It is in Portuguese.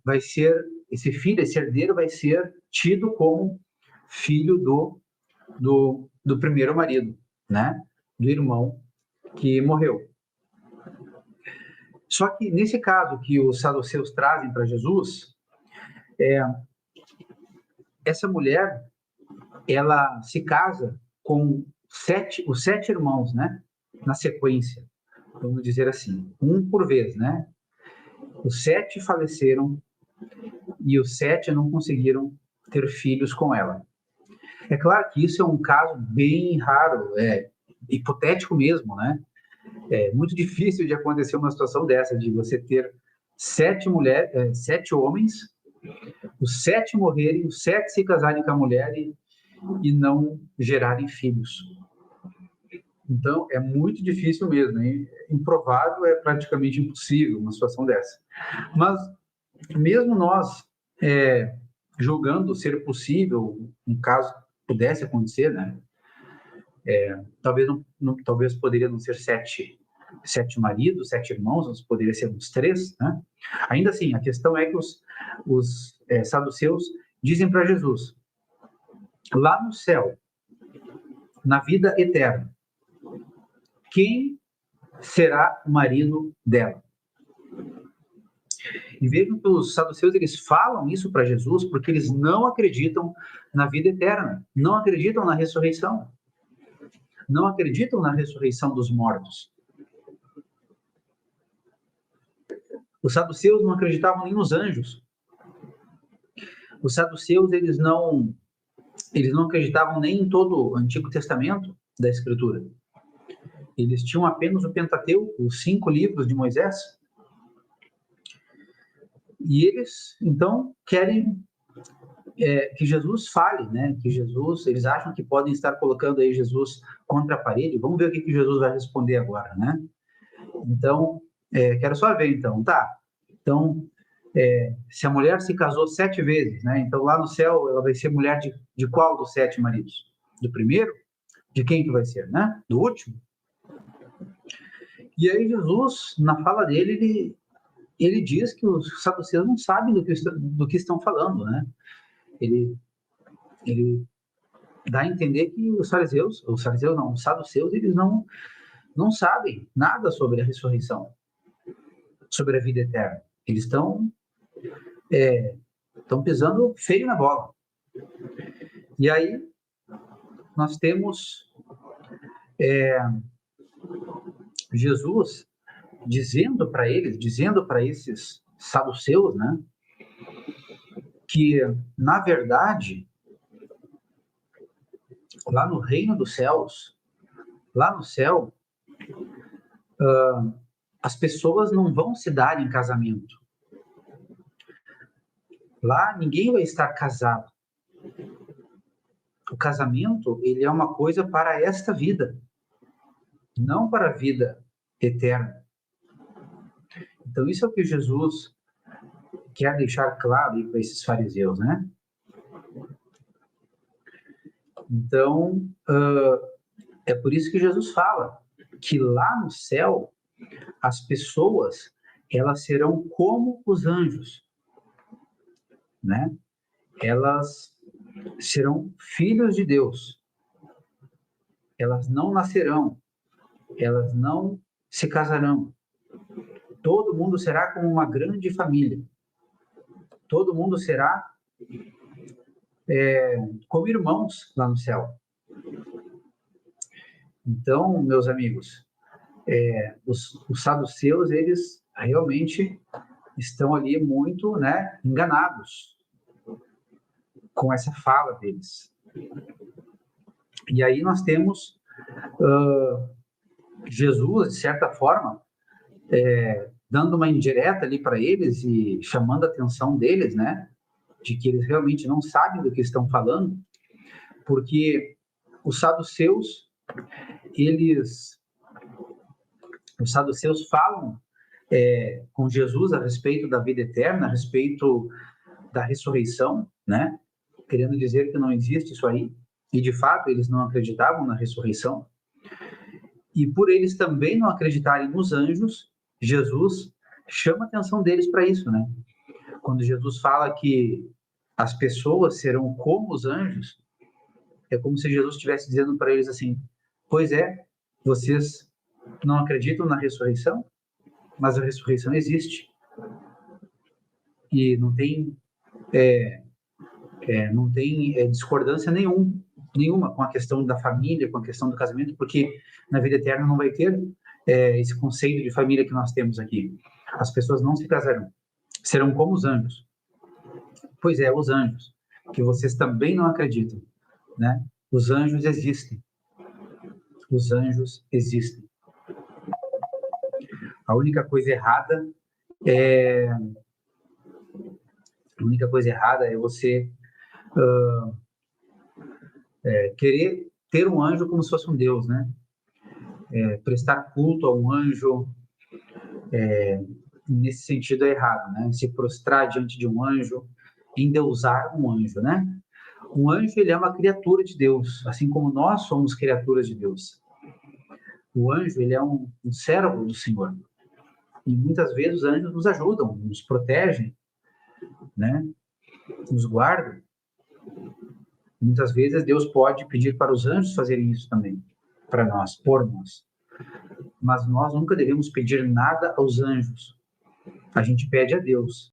vai ser, esse filho, esse herdeiro vai ser tido como filho do primeiro marido, né? Do irmão que morreu. Só que nesse caso que os saduceus trazem para Jesus, essa mulher, ela se casa com os sete irmãos, né? Na sequência, vamos dizer assim, um por vez, né? Os sete faleceram e os sete não conseguiram ter filhos com ela. É claro que isso é um caso bem raro, hipotético mesmo, né? É muito difícil de acontecer uma situação dessa, de você ter sete homens, os sete morrerem, os sete se casarem com a mulher e não gerarem filhos. Então, é muito difícil mesmo, hein? Improvável, é praticamente impossível uma situação dessa. Mas, mesmo nós julgando ser possível, um caso pudesse acontecer, né? Talvez poderia não ser sete maridos, sete irmãos, mas poderia ser uns três, né? Ainda assim, a questão é que os saduceus dizem para Jesus, lá no céu, na vida eterna, quem será o marido dela? E vejam que os saduceus, eles falam isso para Jesus porque eles não acreditam na vida eterna, não acreditam na ressurreição, não acreditam na ressurreição dos mortos. Os saduceus não acreditavam nem nos anjos. Os saduceus, eles não acreditavam nem em todo o Antigo Testamento da Escritura. Eles tinham apenas o Pentateuco, os 5 livros de Moisés. E eles, então, querem que Jesus fale, né? Que Jesus, eles acham que podem estar colocando aí Jesus contra a parede. Vamos ver o que Jesus vai responder agora, né? Então, quero só ver, então, tá? Então, se a mulher se casou 7 vezes, né? Então, lá no céu, ela vai ser mulher de qual dos 7 maridos? Do primeiro? De quem que vai ser, né? Do último? E aí Jesus, na fala dele, ele diz que os saduceus não sabem do que estão falando, né? Ele dá a entender que os saduceus, eles não sabem nada sobre a ressurreição, sobre a vida eterna. Eles estão pisando feio na bola. E aí nós temos Jesus dizendo para esses saduceus, né, que na verdade lá no reino dos céus, lá no céu, as pessoas não vão se dar em casamento. Lá ninguém vai estar casado. O casamento, ele é uma coisa para esta vida, não para a vida eterna. Então isso é o que Jesus quer deixar claro para esses fariseus, né? Então, é por isso que Jesus fala que lá no céu, as pessoas, elas serão como os anjos, né? Elas serão filhos de Deus. Elas não nascerão, elas não se casarão. Todo mundo será como uma grande família. Todo mundo será como irmãos lá no céu. Então, meus amigos, os saduceus, eles realmente estão ali muito, né, enganados com essa fala deles. E aí nós temos Jesus, de certa forma, dando uma indireta ali para eles e chamando a atenção deles, né, de que eles realmente não sabem do que estão falando, porque os saduceus falam com Jesus a respeito da vida eterna, a respeito da ressurreição, né? Querendo dizer que não existe isso aí. E, de fato, eles não acreditavam na ressurreição. E por eles também não acreditarem nos anjos, Jesus chama a atenção deles para isso, né? Quando Jesus fala que as pessoas serão como os anjos, é como se Jesus estivesse dizendo para eles assim: pois é, vocês não acreditam na ressurreição, mas a ressurreição existe. E não tem discordância nenhuma com a questão da família, com a questão do casamento, porque na vida eterna não vai ter esse conceito de família que nós temos aqui. As pessoas não se casarão, serão como os anjos. Pois é, os anjos, que vocês também não acreditam, né? Os anjos existem. Os anjos existem. A única coisa errada é você querer ter um anjo como se fosse um Deus, né? Prestar culto a um anjo, nesse sentido é errado, né? Se prostrar diante de um anjo, endeusar um anjo, né? Um anjo, ele é uma criatura de Deus, assim como nós somos criaturas de Deus. O anjo, ele é um servo do Senhor. E muitas vezes os anjos nos ajudam, nos protegem, né? Nos guardam. Muitas vezes Deus pode pedir para os anjos fazerem isso também, para nós, por nós. Mas nós nunca devemos pedir nada aos anjos. A gente pede a Deus.